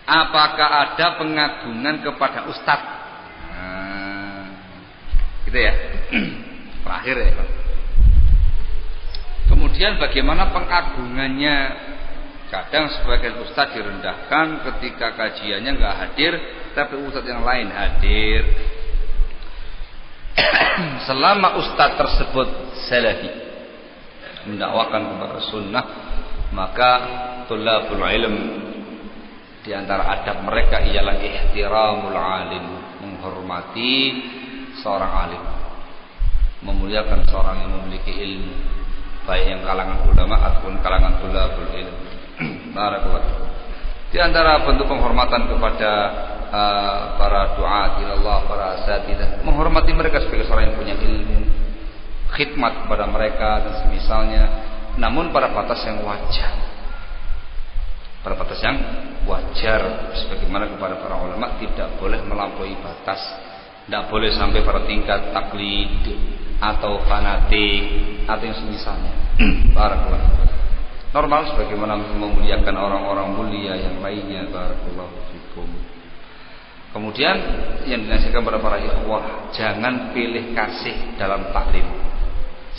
Apakah ada pengagungan kepada ustadz? Gitu ya. Terakhir ya. Kemudian bagaimana pengagungannya? Kadang sebagian ustadz direndahkan ketika kajiannya nggak hadir, tapi ustadz yang lain hadir. Selama ustadz tersebut salafi, mendakwakan kepada sunnah, maka tulabul ilm di antara adab mereka ialah ihtiramul alim, menghormati seorang alim, memuliakan seorang yang memiliki ilmu, baik yang kalangan ulama ataupun kalangan tulabul ilm. Barakallahu. Di antara bentuk penghormatan kepada para duat ilallah, para asatidzah, menghormati mereka sebagai seorang yang punya ilmu, khidmat kepada mereka dan semisalnya, namun pada batas yang wajar. Pada batas yang wajar, sebagaimana kepada para ulama tidak boleh melampaui batas, tidak boleh sampai pada tingkat taklid atau fanatik atau yang semisalnya. Barakallahu. Normal sebagaimana memuliakan orang-orang mulia yang lainnya. Barakallahu fikum. Kemudian yang dinasihatkan kepada para ikhwah, jangan pilih kasih dalam taklim.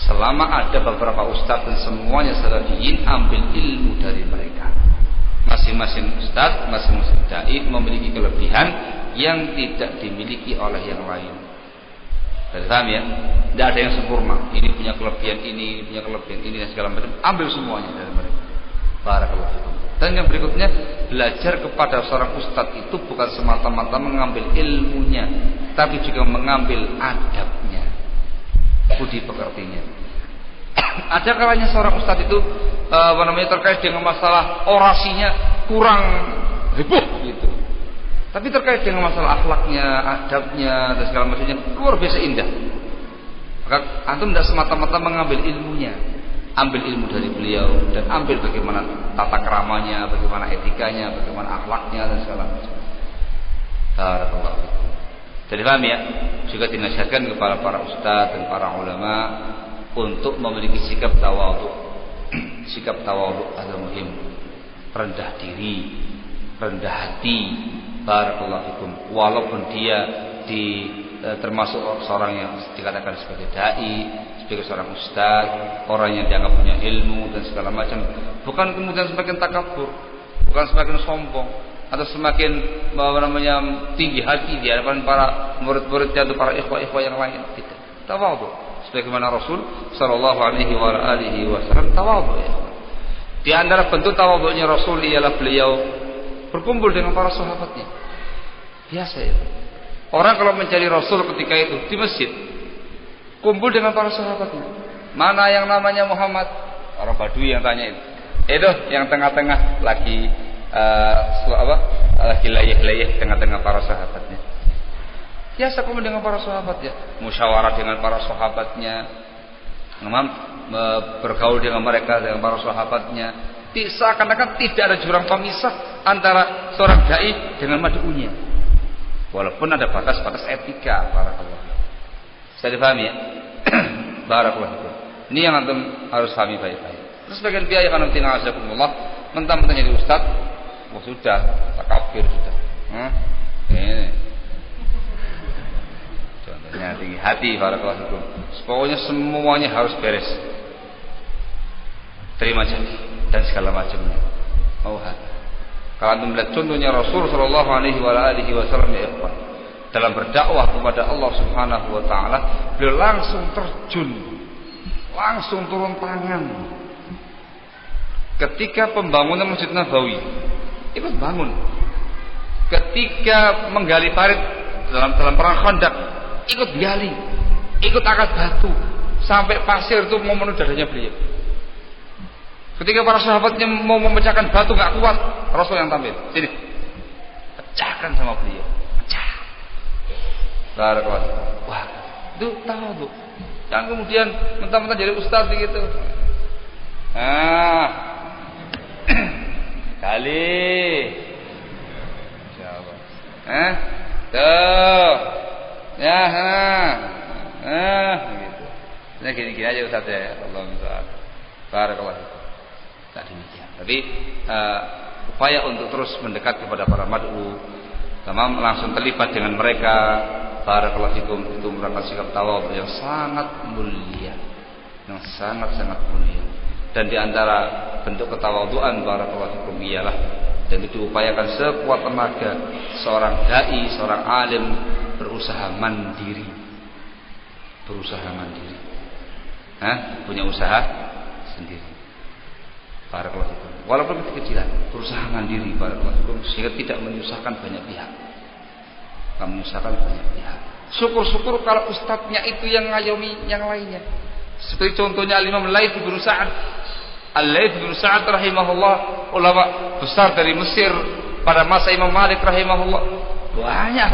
Selama ada beberapa ustadz dan semuanya salafiyin, ambil ilmu dari mereka. Masing-masing ustadz, masing-masing dai memiliki kelebihan yang tidak dimiliki oleh yang lain. Paham ya? Tidak ada yang sempurna. Ini punya kelebihan ini punya kelebihan ini dan segala macam. Ambil semuanya dari mereka. Barakallahu fikum. Dan yang berikutnya, belajar kepada seorang ustadz itu bukan semata-mata mengambil ilmunya, tapi juga mengambil adabnya, budi pekertinya. Ada kalanya seorang ustadz itu terkait dengan masalah orasinya kurang heboh gitu. Tapi terkait dengan masalah akhlaknya, adabnya dan segala macamnya luar biasa indah. Maka antum tidak semata-mata mengambil ilmunya, ambil ilmu dari beliau dan ambil bagaimana tata keramanya, bagaimana etikanya, bagaimana akhlaknya dan segala macam. Barakallahu fikum. Jadi paham ya? Juga dinasihatkan kepada para ustaz dan para ulama untuk memiliki sikap tawadhu. Sikap tawadhu adalah muhim. Rendah diri, rendah hati. Barakallahu fikum. Walaupun dia termasuk seorang yang dikatakan sebagai dai, sebagai seorang ustaz, orang yang dianggap punya ilmu dan segala macam, bukan kemudian semakin takabur, bukan semakin sombong atau semakin tinggi hati di hadapan para murid-muridnya atau para ikhwah-ikhwah yang lain. Tidak. Tawadhu. Sebagaimana Rasul sallallahu alaihi wasallam tawadhu ya. Di antara bentuk tawadhunya Rasul ialah beliau berkumpul dengan para sahabatnya. Biasa ya. Orang kalau mencari Rasul ketika itu di masjid, kumpul dengan para sahabatnya. Mana yang namanya Muhammad? Orang Badui yang tanya itu. Itu yang tengah-tengah lagi lagi layih-layih tengah-tengah para sahabatnya. Biasa kumpul dengan para sahabatnya, musyawarah dengan para sahabatnya, bergaul dengan mereka, dengan para sahabatnya. Seakan-akan tidak ada jurang pemisah antara seorang dai dengan mad'unya. Walaupun ada batas-batas etika. Barakallahu. Bisa dipahami ya? Barakallahu. Ini yang antum harus pahami baik-baik. Terus bagian biaya kan nanti na'azakumullah, mentang-mentang jadi ustaz, sudah takabir sudah. Ini. Contohnya tinggi hati. Barakallahu. Pokoknya semuanya harus beres. Terima jadi dan segala macamnya. Kalau antum melihat contohnya Rasul sallallahu alaihi wasallam ya ikhwan, dalam berdakwah kepada Allah Subhanahu wa taala, beliau langsung terjun, langsung turun tangan. Ketika pembangunan Masjid Nabawi, ikut bangun. Ketika menggali parit dalam perang Khandaq, ikut gali, ikut angkat batu sampai pasir itu mau menuju dadanya beliau. Ketika para sahabatnya mau memecahkan batu nggak kuat, Rasul yang tampil. Sini, pecahkan sama beliau, pecah. Barakallahu. Wah, itu tahu tuh. Jangan kemudian mentang-mentang jadi ustaz gitu. Kali. Siapa? Tuh. Ya, gitu. Nah, gini-gini aja ustaz ya. Allah SWT. Barakallahu. Tak demikian. Tapi upaya untuk terus mendekat kepada para mad'u, langsung terlibat dengan mereka. Barakallahu fikum, itu merupakan sikap tawadhu yang sangat mulia, yang sangat-sangat mulia. Dan di antara bentuk ketawadhuan barakallahu fikum ialah, dan itu diupayakan sekuat tenaga, seorang dai, seorang alim berusaha mandiri. Punya usaha sendiri. Barakallahu fikum. Walaupun kecil-kecilan, berusaha mandiri barakallahu fikum, sehingga tidak menyusahkan banyak pihak. Syukur-syukur kalau ustadznya itu yang ngayomi yang lainnya. Seperti contohnya Imam Laits bin Sa'ad. Al-Laits bin Sa'ad rahimahullah, ulama besar dari Mesir pada masa Imam Malik rahimahullah. Banyak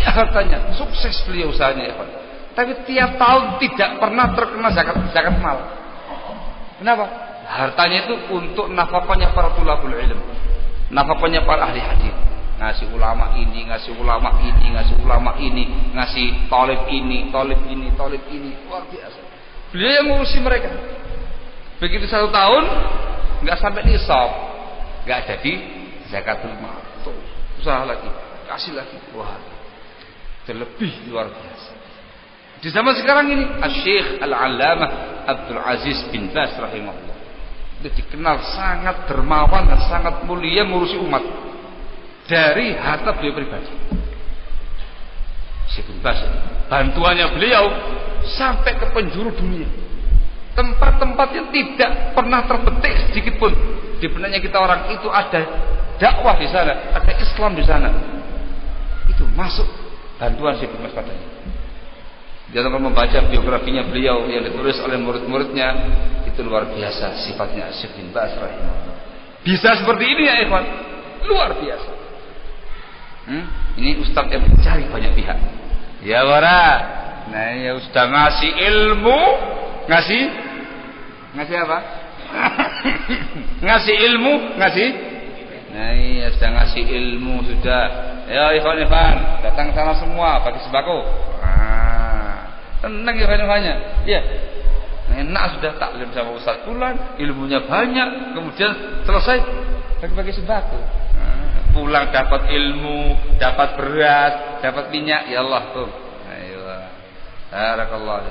hartanya, sukses beliau usahanya, ya Pak. Tapi tiap tahun tidak pernah terkena zakat mal. Kenapa? Hartanya itu untuk nafkahnya para tulabul ilm, nafkahnya para ahli hadis. Ngasih ulama ini, ngasih ulama ini, ngasih talib ini, luar biasa. Beliau yang ngurusi mereka. Begitu 1 tahun nggak sampai nisab, nggak jadi zakatul mal. Tuh, usaha lagi, kasih lagi, wah, terlebih luar biasa. Di zaman sekarang ini, Asy-Syaikh Al-Allamah Abdul Aziz bin Baz rahimahullah, itu dikenal sangat dermawan dan sangat mulia ngurusi umat dari harta beliau pribadi. Syekh bin Baz, bantuannya beliau sampai ke penjuru dunia, tempat-tempat yang tidak pernah terbetik sedikit pun di benaknya kita orang itu ada dakwah di sana, ada Islam di sana. Itu masuk bantuan Syekh bin Baz padanya. Dia akan membaca biografinya beliau yang ditulis oleh murid-muridnya, itu luar biasa sifatnya Syekh bin Baz rahimahullah. Bisa seperti ini ya ikhwan, luar biasa. Ini ustaz yang mencari banyak pihak. Ya wara, nah ya sudah ngasih ilmu, ngasih apa? Ngasih ilmu, ngasih. Nah ya sudah ngasih ilmu sudah. Ya ikhwan, datang sana semua pakai sembako. Tenang ya ikhwan-ikhwannya. Ya. Enak sudah taklim sama ustaz pulang, ilmunya banyak, kemudian selesai bagi-bagi sembako. Pulang dapat ilmu, dapat beras, dapat minyak, ya Allah tuh. Ayo. Barakallah.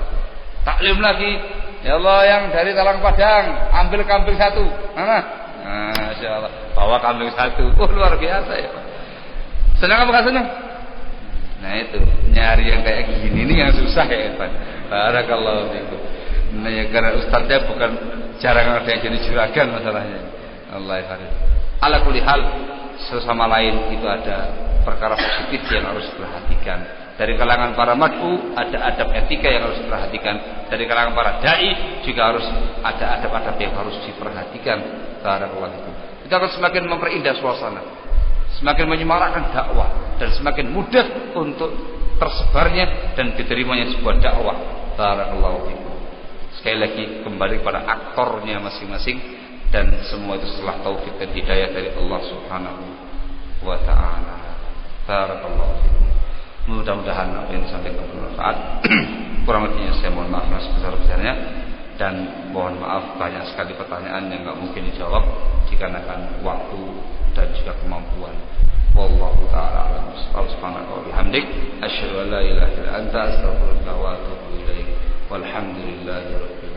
Taklim lagi. Ya Allah yang dari Talang Padang, ambil kambing 1. Mana? Masya Allah. Bawa kambing 1. Oh luar biasa ya. Senang apa gak senang? Nah itu, nyari yang kayak gini ini yang susah ya Pak. Barakallah fiikum. Nah ya karena ustaznya bukan jarang ada yang jadi juragan masalahnya. Allah ya. Ala kulli hal, sesama lain itu ada perkara positif yang harus diperhatikan. Dari kalangan para mad'u ada adab etika yang harus diperhatikan. Dari kalangan para dai juga harus ada adab-adab yang harus diperhatikan. Barakallahu fikum. Itu akan semakin memperindah suasana, semakin menyemarakkan dakwah, dan semakin mudah untuk tersebarnya dan diterimanya sebuah dakwah. Barakallahu fikum. Sekali lagi kembali pada aktornya masing-masing. Dan semua itu setelah taufik dan hidayah dari Allah Subhanahu wa ta'ala. Barakallahu fikum. Mudah-mudahan apa yang disampaikan bermanfaat. Kurang lebihnya saya mohon maaf sebesar-besarnya, dan mohon maaf banyak sekali pertanyaan yang enggak mungkin dijawab dikarenakan waktu dan juga kemampuan. Wallahu ta'ala a'lam. Subhanaka wa bihamdik, asyhadu an la ilaha illa anta, astaghfiruka wa atubu ilaik. Walhamdulillahirabbil